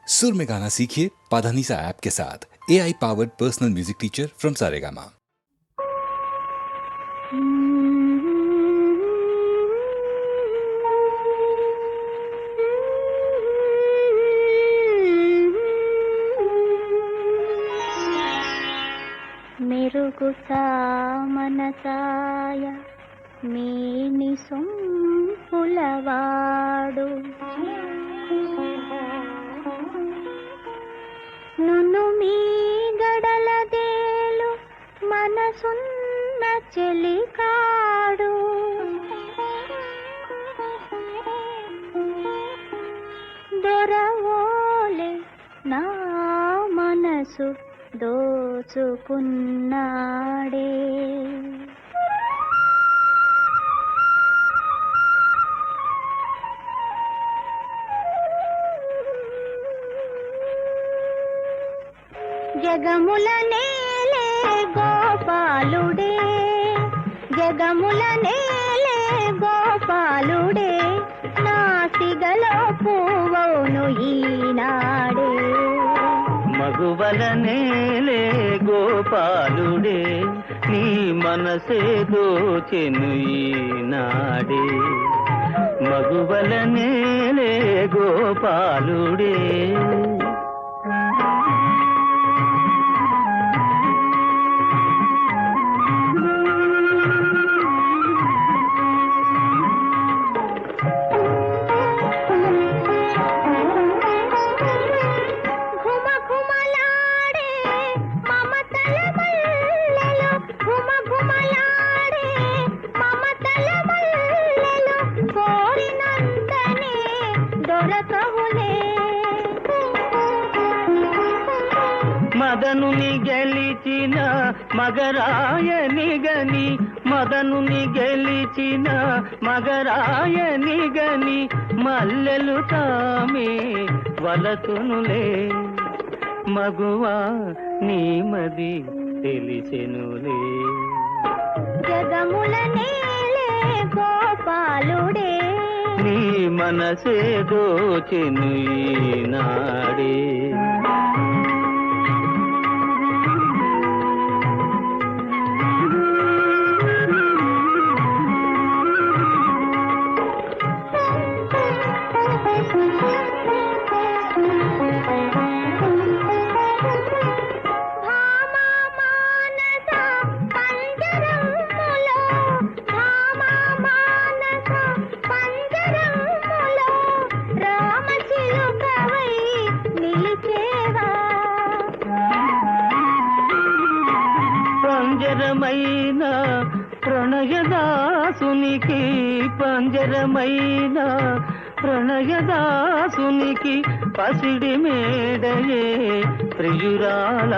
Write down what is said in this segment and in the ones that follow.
सुर में गाना सीखिए पाधानीसा ऐप के साथ। AI powered personal music teacher from Saregama. మెరుగు మనసాయ మేని సొంపులవాడు నును మీ గడలదేలు మనసున్న చెలికాడు దొరవోలే నా మనసు దోచుకున్నాడే. జగముల నేలే గోపాలుడే, జగముల నేలే గోపాలుడే, నాసిగలో పువ్వును ఈనాడే. మగువల నేలే గోపాలుడే, నీ మనసే దోచెను ఈనాడే. మగువల నేలే గోపాలుడే. మదనుని గెలిచిన మగరాయని గని, మదనుని గెలిచిన మగరాయని గని, మల్లెలు తామే వలతునులే. మగువా నీ మది తెలిసెనులే. జగముల నేలే గోపాలుడే, నీ మనసే దోచెను ఈనాడే. పంజరమైన ప్రణయదాసునికి, పంజరమైన ప్రణయదాసునికి, పసిడి మేడయే ప్రియురాల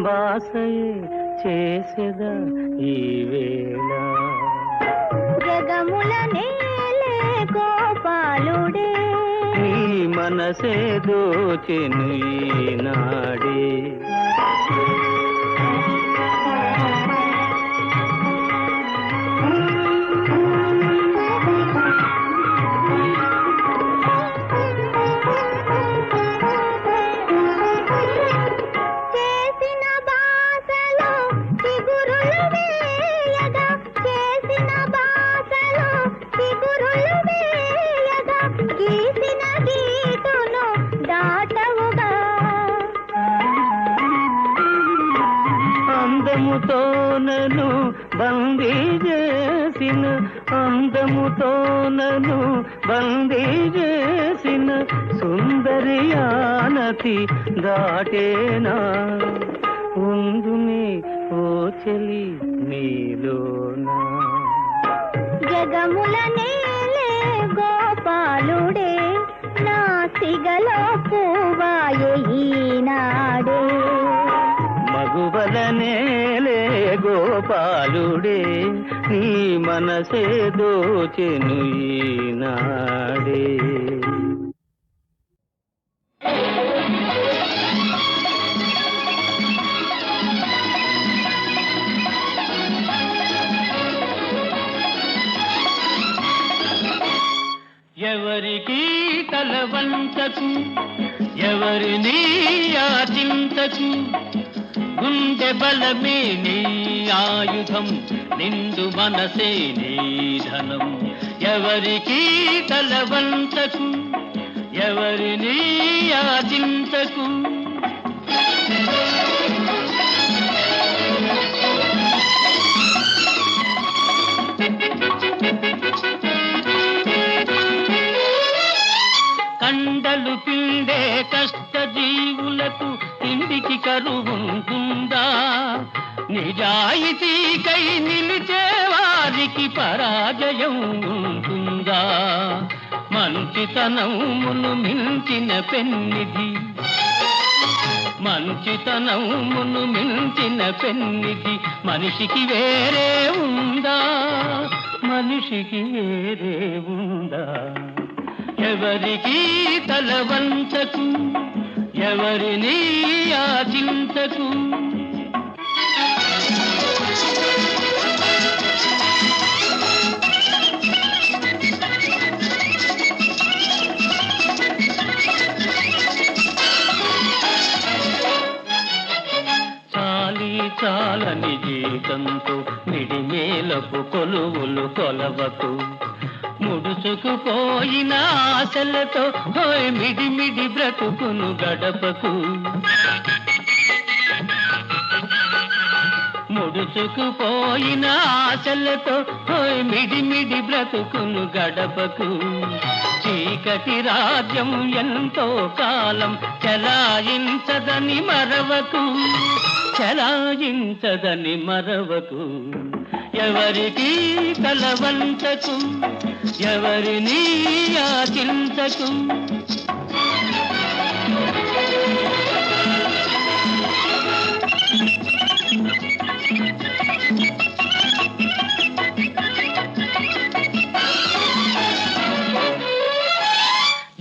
బాసయే చేసెద ఈ వేళ. జగముల నేలే గోపాలుడే, నీ మనసే దోచెను ఈనాడే. అందముతోనను బందీ చేసిన, అందముతోనను బందీ చేసిన సుందరియానతి దాటేనా. ఉందునే ఓ చెలి నీలోనా. జగముల నేలే గోపాలుడే, నాసిగలో పువ్వాయే ఈనాడే. మగువల నేలే గోపాలుడే, నీ మనసే దోచెను ఈనాడే. ఎవరికి తల వంచకు, ఎవరిని ఆచింతకు గుండె బలమే నీ ఆయుధం నిండు మనసే నీ ధనం ఎవరికి తలవంతకు ఎవరిని ఆచింతకు కండలు పిండే కష్ట జీవులకు ఇంటికి కరువుంటుందా నిజాయితీకై నిలిచే వారికి పరాజయం ఉంటుందా మంచితనమును మించిన పెన్నిధి మంచితనమును మించిన పెన్నిధి మనిషికి వేరే ఉందా మనిషికి వేరే ఉందా ఎవరికి తలవంచకు ఎవరిని ఆచింతకు చాలని జీతంతో మిడిమేలపు కొలువులు కొలవకు ముడుచుకుపోయిన ఆశలతో హోయ్ మిడిమిడి బ్రతుకును గడపకు ముడుచుకుపోయిన ఆశలతో హోయ్ మిడిమిడి బ్రతుకును గడపకు చీకటి రాజ్యం ఎంతో కాలం చలాయించదని మరవకు చలాయించదని మరవకు ఎవరికి తలవంచకు ఎవరిని ఆచించకు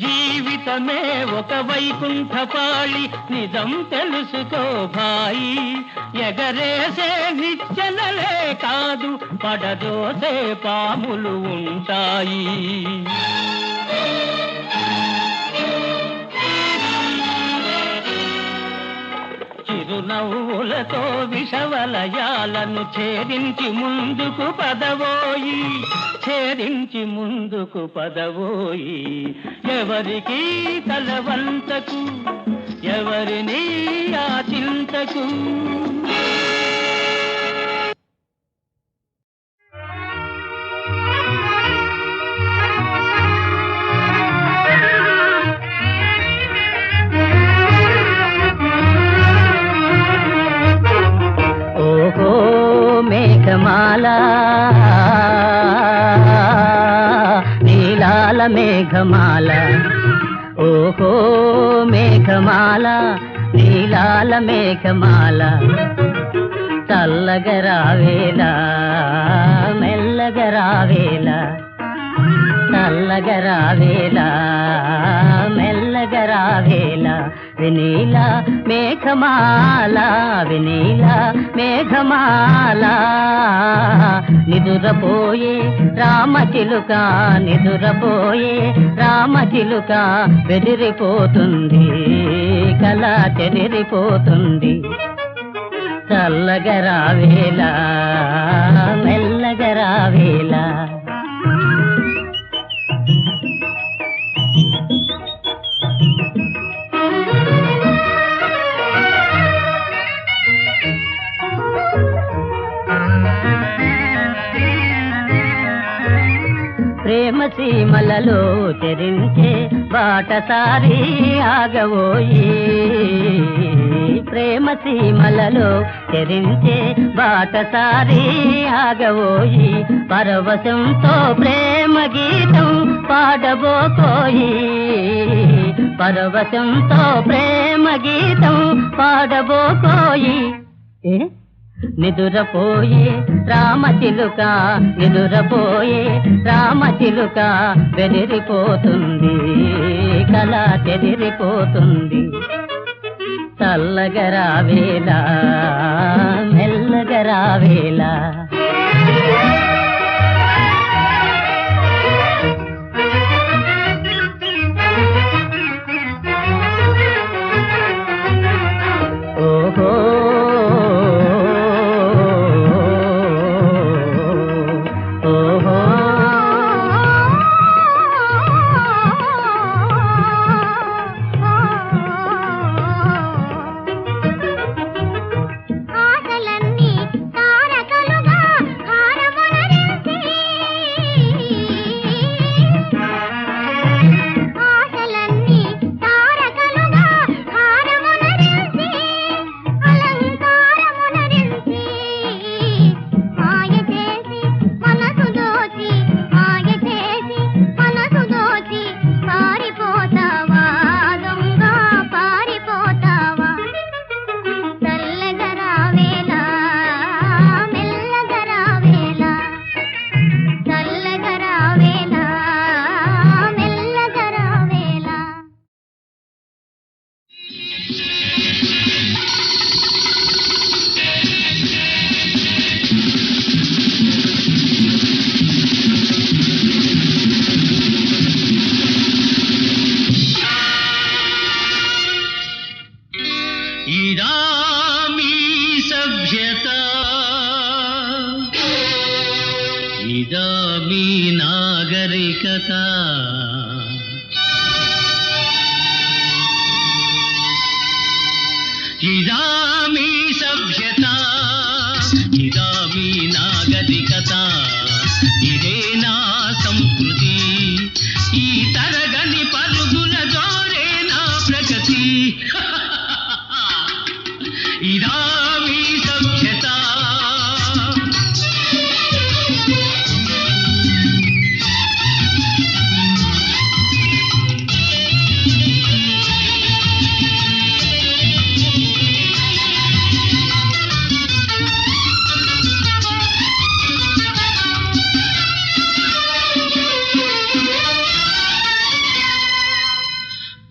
జీవితమే ఒక వైకుంఠపాళి నిజం తెలుసుకో భాయి ఎగరేసే నిచ్చెనలే కాదు పడదోసే పాములు ఉంటాయి చిరునవ్వులతో విషవలయాలను ఛేదించి ముందుకు పదవోయి ఛేదించి ముందుకు పదవోయి ఎవరికి తలవంతకు ఎవరిని ఆచింతకు మేఘమాల నీలాల మేఘమాల ఓహో మేఘమాల నీలాల మేఘమాల చల్లగరావేలా మెల్లగరావేలా చల్లగరావేలా మెల్లగరావేలా వినీల మేఘమాల వినీల మేఘమాల నిదురపోయే రామచిలుక నిదురపోయే రామచిలుక బెదిరిపోతుంది కళ చెదిరిపోతుంది చల్లగరావేలా మెల్లగరావేలా ప్రేమ సీమలలో చెరించే బాటసారి ఆగవోయి ప్రేమ సీమలలో చెరించే బాటసారి ఆగవోయి పరవశంతో ప్రేమ గీతం పాడబోకోయి పరవశంతో ప్రేమ గీతం పాడబోకోయి నిదురపోయే రామచిలుక నిదురపోయే రామచిలుక బెదిరిపోతుంది కళ చెదిరిపోతుంది చల్లగరావేలా మెల్లగరావేలా ఇదామీ సభ్యత ఇదామీ నాగరికత ఇదామీ సభ్యత ఇదామీ నాగరికత ఇదే నా సంస్కృతి ఈ తరగని పరుగుల జోరే నా ప్రగతి ఇదామీ సభ్యత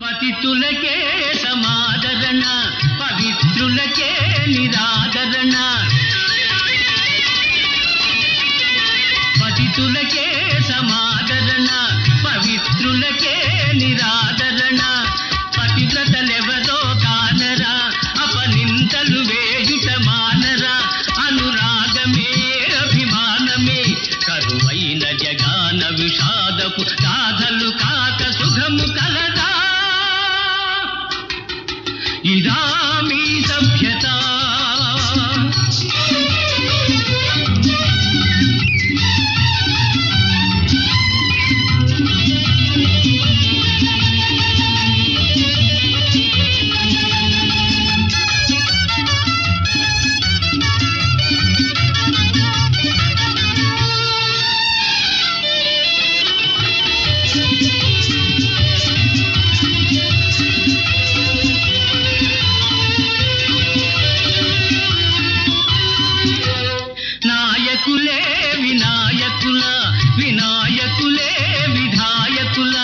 పతితులకే సమాదరణ పవిత్రులకే నిరాదరణ పతితులకే సమాదరణ పవిత్రులకే నిరాదరణ పతివ్రతలెవరో కానరా అపనిందలు వేయుట మానరా అనురాగమే అభిమానమే కరువైన జగాన విషాదపు గాథలు కాక సుఖము కలదా ఇదామీ సభ్యత నాయకులే వినాయకుల వినాయకులే విధాయకుల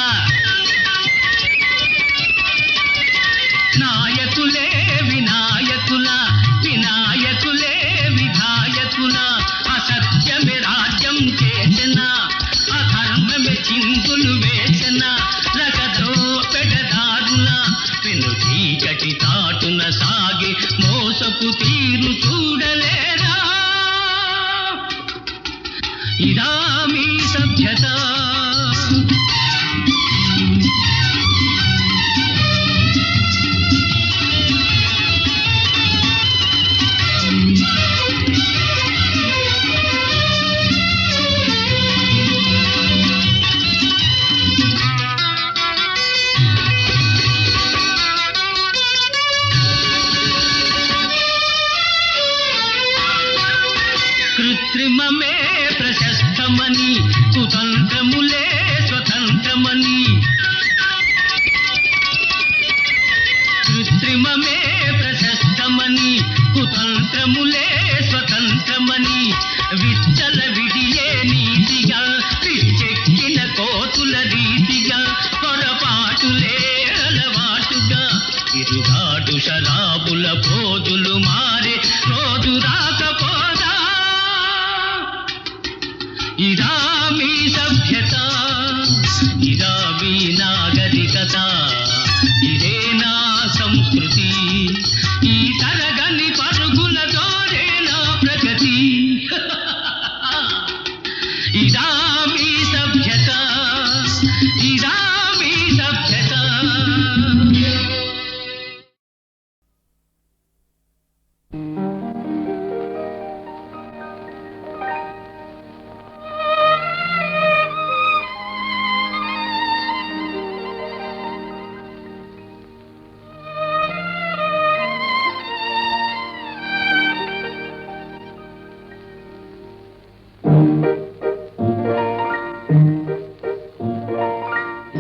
నాయకులే వినాయకుల వినాయకులే విధాయకుల అసత్యమే రాజ్యం చేసిన అధర్మమే చిందులు వేసిన రగదో పెడదారుల పెను చీకటి తాటున సాగి మోసపు తీరు చూడలేరా ఇదామీ సభ్యత కృత్రిమమే ప్రశస్తమని కుతంత్రములే స్వతంత్రమని కృత్రిమమే ప్రశస్తమని కుతంత్రములే స్వతంత్రమని విచ్చల విడియే నీతిగా పిచ్చెక్కిన కోతుల రీతిగా పొరపాటులే అలవాటుగా ఇరుగాడు శరాబుల పోదులు మారే రోజు రాకపోదా ఇదామీ సభ్యత ఇదామీ నాగరికత ఇదే నా సంస్కృతి ఈ తరగని పరుగుల జోరే నా ప్రగతి ఇదామీ సభ్యత ఇదామీ సభ్యత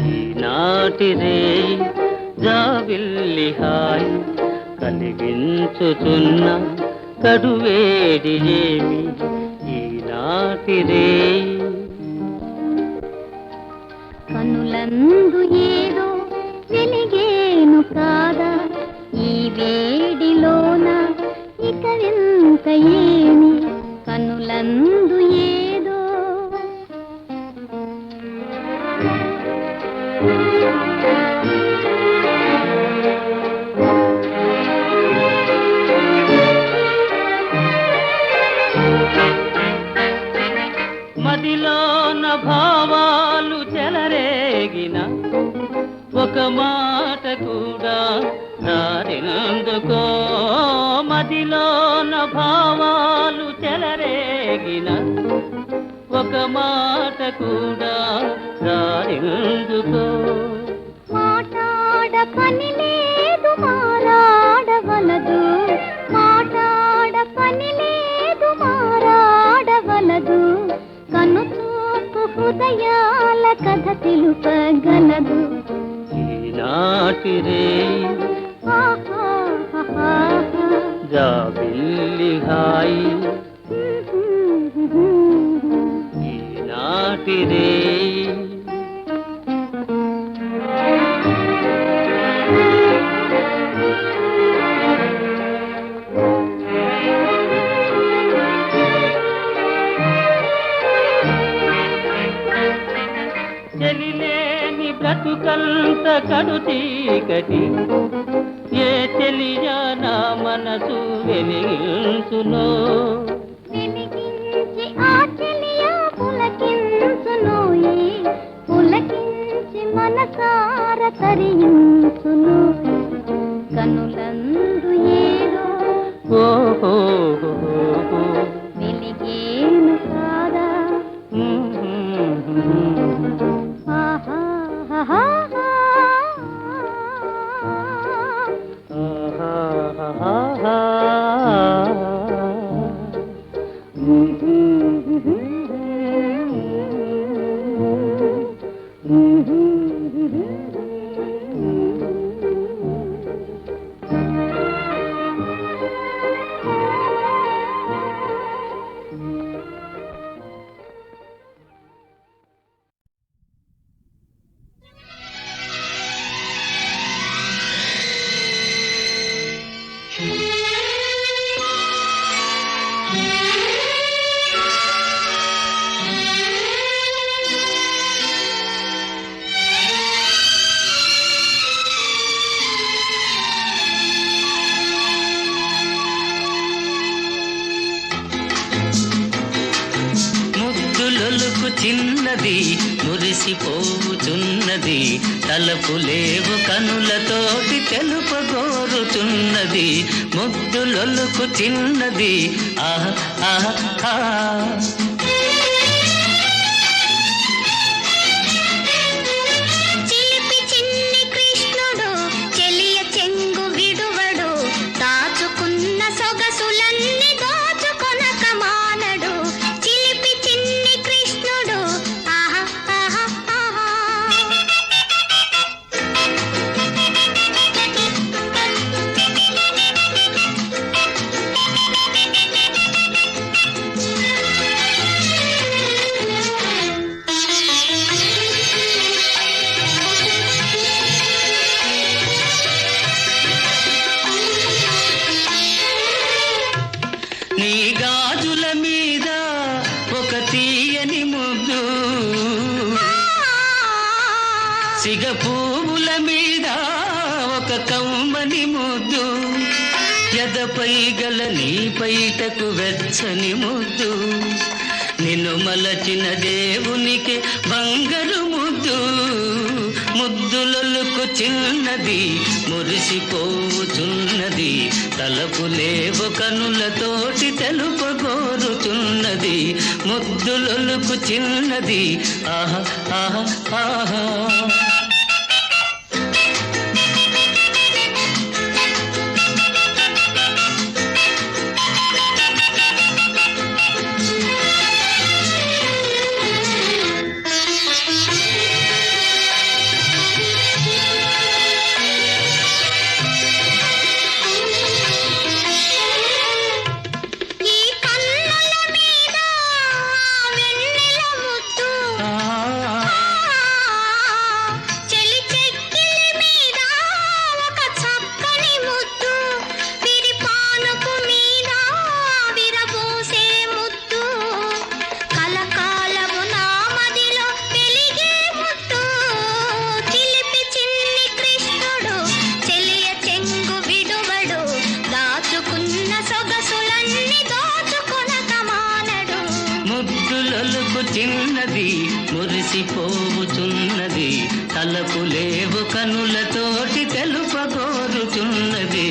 ఈనాటిరే జాబిల్లి హాయి కలిగించుచున్న కడువేడి ఏమి ఈనాటిరే కనులందు ఏదో వెలిగేను కాదా వేడిలోన ఇక వింత ఏమి కనులందు ఏదో మదిలోన భావాలు చెలరేగిన ఒక మాట కూడా రారెందుకో మదిలోన భావాలు చెలరేగిన ఒక మాట కూడా రారెందుకో మాట్లాడ పని లేదు మారాడవలదు మాట్లాడ పని లేదు మారాడవలదు కను చూపు హృదయాల కథ తెలుపగలదు ఈనాటిరే జాబిల్లి హాయి ఈనాటిరే చెలిలేని బ్రతుకంత కడు చీకటి ఏ చెలియా నా మనసు వెలిగించునో వెలిగించి ఆ చెలియా పులకించునోయి పులకించి మనసార తరించును కనులందు ఏదో ఓహో వెలిగేను కాదా చిన్నది మురిసిపోతున్నది తలపులేవు కనులతోటి తెలుపగోరుతున్నది ముద్దులొలుకు చిన్నది ఆహా ఆహా ఆహా నీ గాజుల మీద ఒక తీయని ముద్దు సిగ పువ్వుల మీద ఒక కమ్మని ముద్దు ఎదపై గల నీ పైటకు వెచ్చని ముద్దు నిన్ను మలచిన దేవునికి బంగారు ముద్దు ముద్దులొలుకు చిన్నది మురిసిపోతున్నది తలపులేవు కనులతోటి తెలుపగోరుతున్నది ముద్దులొలుకు చిన్నది ఆహా ఆహా ఆహా చిన్నది మురిసిపోవుచున్నది తలపు లేవు కనులతోటి తెలుపగోరుచున్నది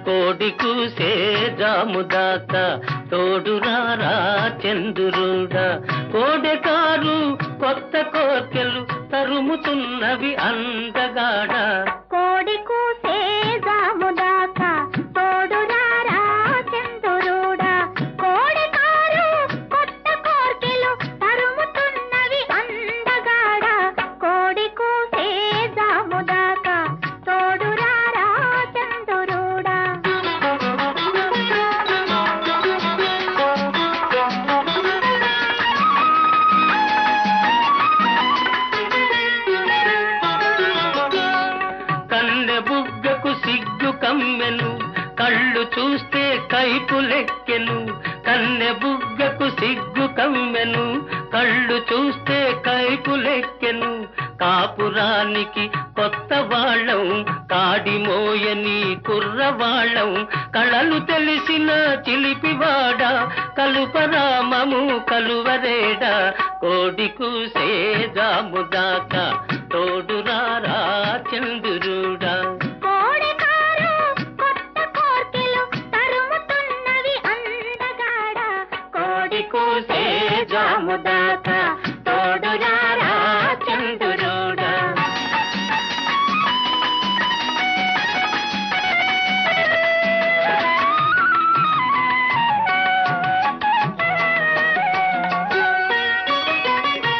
కోడి కూసే జాముదాకా తోడురారా చంద్రుడా కోడెకారు కొత్త కోర్కెలు తరుముతున్నవి అందగాడ కోడి కూసే జాముదాకా తోడురారా చంద్రుడా కోడెకారు కొత్త కోర్కెలు తరుముతున్నవి అందగాడ కోడి కూసే జాముదాకా తోడురారా చంద్రుడా కన్నె బుగ్గకు సిగ్గు కమ్మెను కళ్ళు చూస్తే కైపులెక్కెను కన్నె బుగ్గకు సిగ్గు కమ్మెను కళ్ళు చూస్తే కైపులెక్కెను కాపురానికి కొత్త వాళ్ళం కాడి మోయని కుర్రవాళ్ళం కళలు తెలిసిన చిలిపివాడ కలుపరామము కలువరేడా కోడి కూసే జాముదాకా తోడురారా చంద్రుడా కోడెకారు కొత్త కోర్కెలు తరుముతున్నవి అందగాడ కోడి కూసే జాముదాకా తోడురారా చంద్రుడా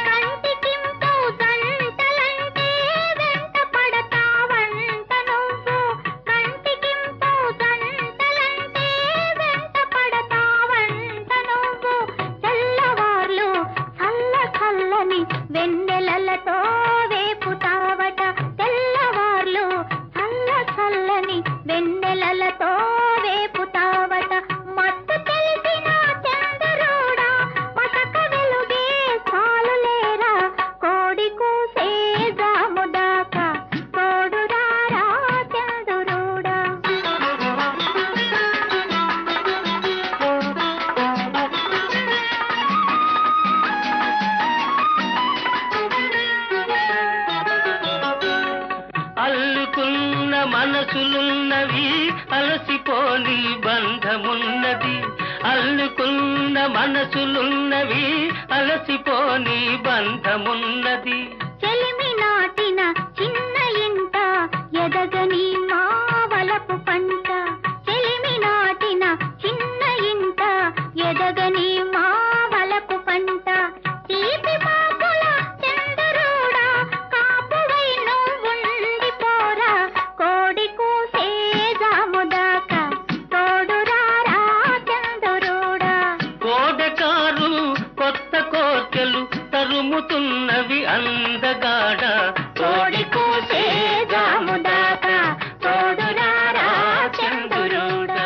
కంటికింపు జంటలంటే వెంట పడతావంట నువ్వు కంటికింపు జంటలంటే వెంట పడతావంట నువ్వు తెల్లవార్లు చల్ల చల్లని వెన్నెలలతో వేపుతావట తెల్లవార్లు చల్ల చల్లని వెన్నెలలతో వేపుతావట మత్తు తెలిసిన చంద్రుడా మసక వెలుగే చాలులేరా కోడి కూసే జాముదాకా తోడురారా చంద్రుడా అల్లుకున్న మనసులున్నవి అలసిపోని బంధమున్నది అల్లుకున్న మనసులున్నవి అలసిపోని బంధమున్నది చెలిమి నాటిన చిన్న ఇంట ఎదగని మావలపు పంట చెలిమి నాటిన చిన్న ఇంట ఎదగని మావలపు పంట తీపి మాకుల చంద్రుడా కాపువై నువ్వుండిపోరా కోడి కూసే జాముదాకా తోడురారా చంద్రుడా కోడెకారు కొత్త కోర్కెలు తరుముతున్నవి అందగాడ కోడి కూసే జాముదాకా తోడురారా చంద్రుడా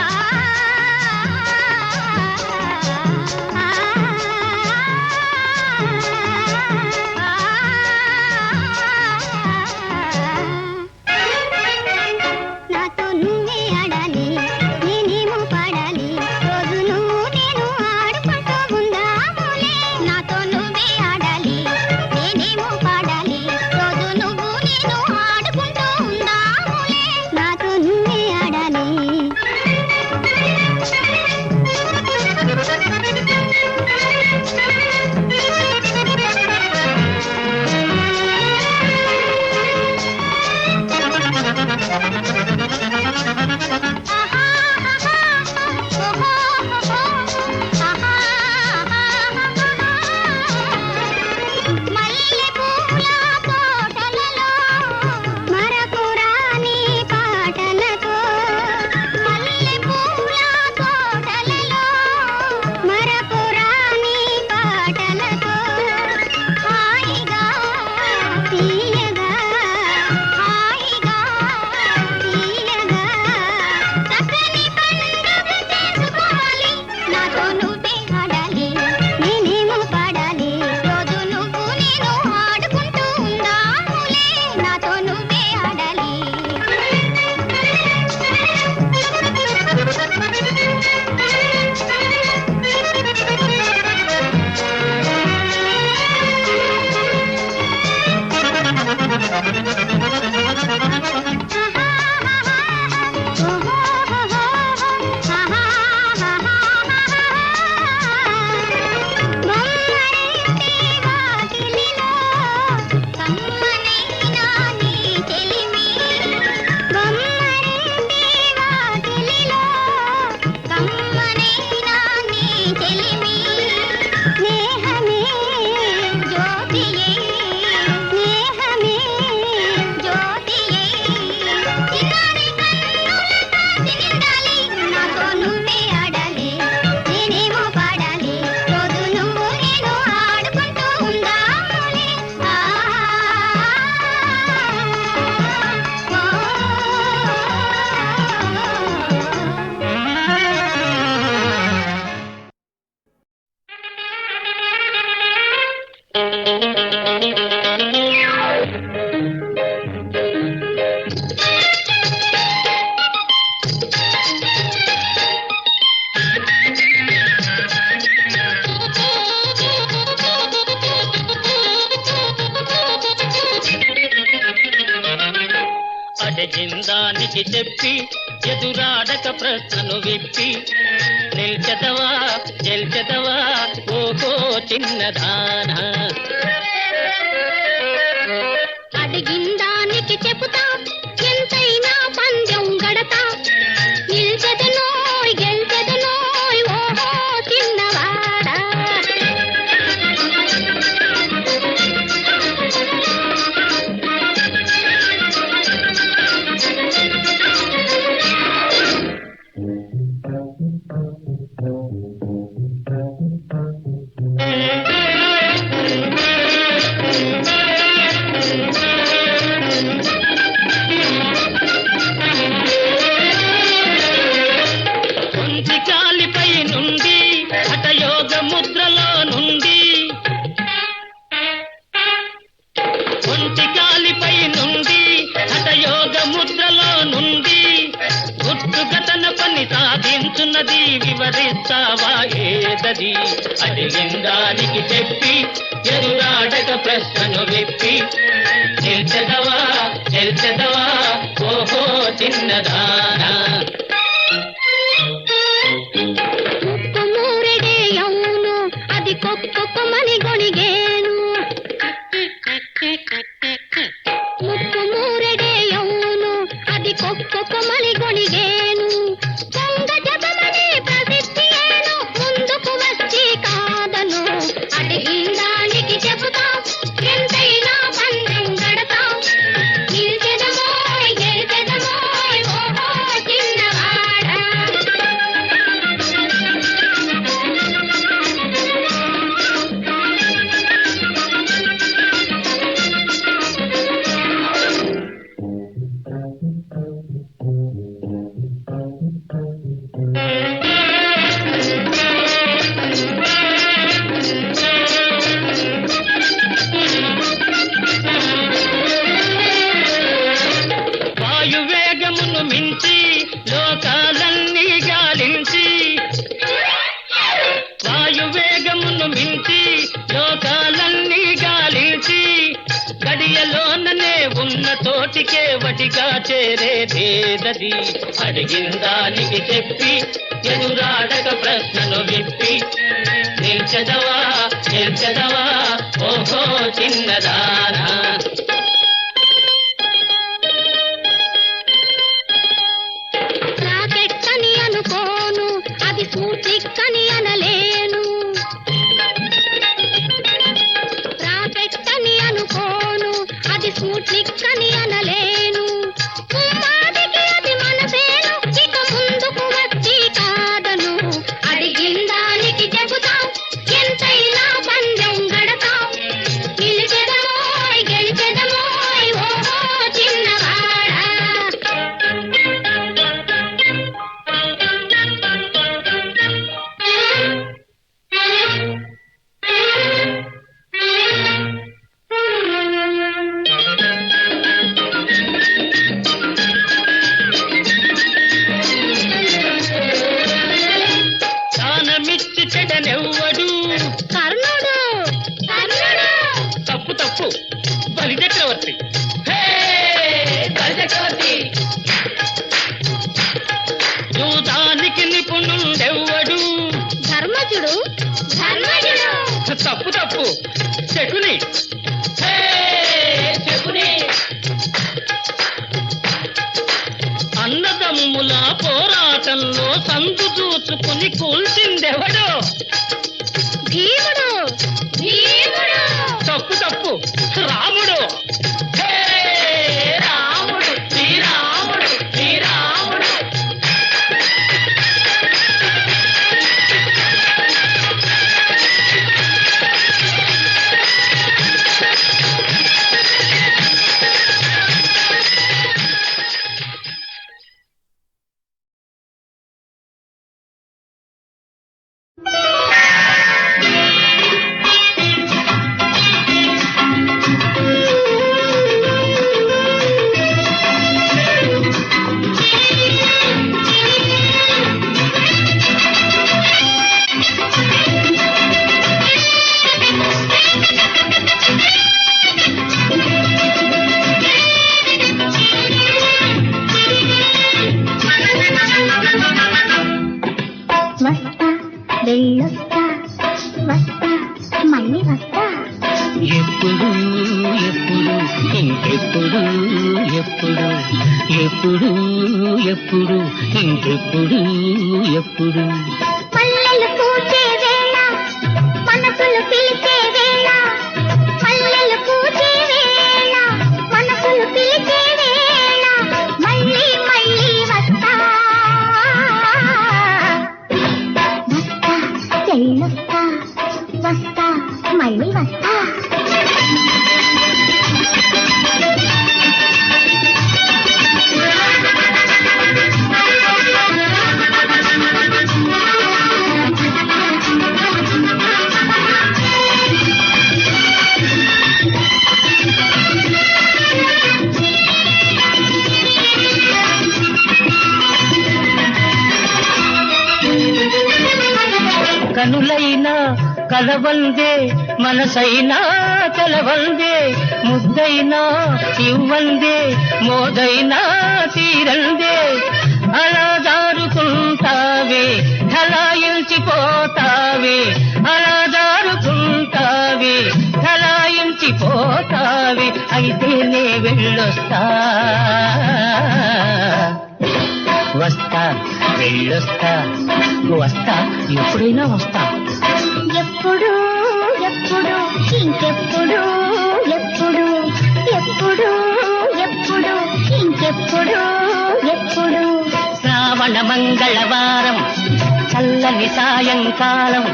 ఆ అడజిందానికి చెప్పి ఎదురాడక ప్రశ్నను విప్పి నిల్చెదవా గెల్చెదవా ఓహో చిన్నదానా. అడిగిందానికి చెబుతా ఎంతైనా పందెం గడతా నిల్చెదనోయ్ గెల్చెదనోయ్ ఓహో చిన్నవాడా. సాధించున్నది వివరిస్తావా ఏదది. అడిగిందానికి చెప్పి ఎదురాడక ప్రశ్నను విప్పి నిల్చెదవా గెల్చెదవా ఓహో చిన్నదానా. ముక్కు మూరెడే అవును అది కొక్కుమని గొణిగేను. ముక్కు మూరెడే అవును అది కొక్కుమని గొణిగేను. దొంగ జపమని ప్రసిద్ధి ఏను ముందుకు వచ్చి కాదను. అడిగిందానికి చెబుతా ఎంతైనా పందెం గడతా నిల్చెదమోయ్ గెల్చెదమోయ్ ఓహో చిన్నవాడా. వాయువేగమును మించి లోకాలన్నీ గాలించి వాయువేగమును మించి లోకాలన్నీ గాలించి గడియలోననే ఉన్న తోటికే వటిగా చేరేదేదది. అడిగిందానికి చెప్పి ఎదురాడక ప్రశ్నను విప్పి నిల్చెదవా గెల్చెదవా ఓహో చిన్నదానా. రాకెట్ అని అనుకోను అది సూచిక్కని అనలేను. రాకెట్ అని అనుకోను అది సూచిక్కని అనలేను. ఉమ్మాదికి అది మనసేను ఇక ముందుకు వచ్చి కాదను. అడిగిందానికి చెబుతా ఎంతైనా పందెం గడతా నిలిచెదమోయ్ గెలిచెదమోయ్ ఓహో చిన్నవాడా. దానమిచ్చి చెడనెవ్వడు కర్ణుడు కర్ణుడు తప్పు తప్పు బలి చక్రవర్తి. శకుని హే, శకుని అన్నదమ్ముల పోరాటంలో సందు చూసుకుని కూల్చిందెవడో భీముడు భీముడు తప్పు తప్పు రాముడు హే, రాముడు శ్రీరాముడు శ్రీరాముడు వస్తా వెళ్ళొస్తా వస్తా మళ్ళీ వస్తా ఎప్పుడు ఎప్పుడు ఇంకెప్పుడు ఎప్పుడు ఎప్పుడు ఎప్పుడు ఇంకెప్పుడు ఎప్పుడు పల్లెలు పూచే వేళ మనసులు పిలిచే వేళ పల్లెలు పూచే వేళ మనసులు పిలిచే వేళ మళ్ళీ మళ్ళీ వస్తా వస్తా వెళ్ళొస్తా వస్తా మళ్ళీ వస్తా కనులైనా కలవందే మనసైనా కలవందే ముద్దైనా ఇవ్వందే మోదైనా తీరందే అలా జారుకుంటావే ఠలాయించిపోతావే అలా జారుకుంటావే ఠలాయించిపోతావే అయితే నే వెళ్ళొస్తా వస్తా వెళ్ళొస్తా వస్తా ఎప్పుడైనా వస్తా ఎప్పుడు ఎప్పుడు ఇంకెప్పుడు ఎప్పుడు ఎప్పుడు ఎప్పుడు ఇంకెప్పుడు ఎప్పుడు శ్రావణ మంగళవారం చల్లని సాయంకాలం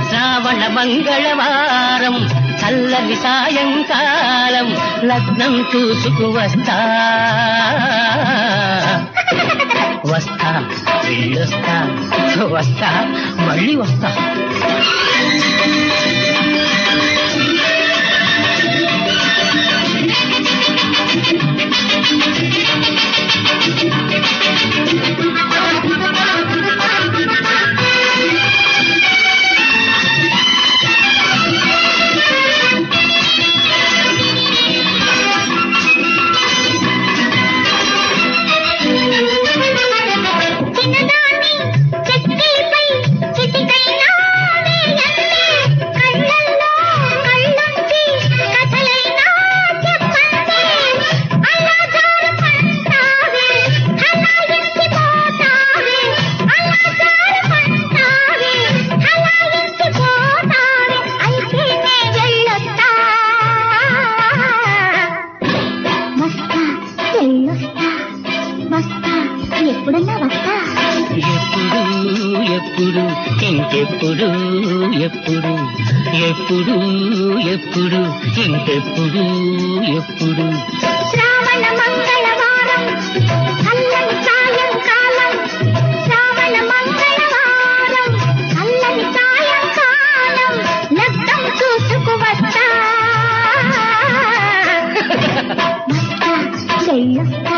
శ్రావణ మంగళవారం చల్లని సాయంకాలం లగ్నం చూసుకు వస్తా వస్తా వెళ్ళొస్తా వస్తా మళ్ళీ వస్తా చిన్నదాన్ని చెక్కిలిపై చిటికైనా వేయండి కళ్ళల్లో కళ్ళుంచి కథలైనా చెప్పండి అలా జారుకుంటావే హలాయించిపోతావే అలా జారుకుంటావే హలాయించిపోతావే అయితే నే వెళ్ళొస్తా వస్తా వెళ్ళొస్తా వస్తా ఎప్పుడన్నా వస్తా ఎప్పుడు ఎప్పుడు ఇంకెప్పుడు ఎప్పుడు ఎప్పుడు ఎప్పుడు ఇంకెప్పుడు ఎప్పుడు శ్రావణ మంగళవారం చల్లని సాయంకాలం శ్రావణ మంగళవారం చల్లని సాయంకాలం లగ్నం చూసుకు వస్తా వస్తా వెళ్ళొస్తా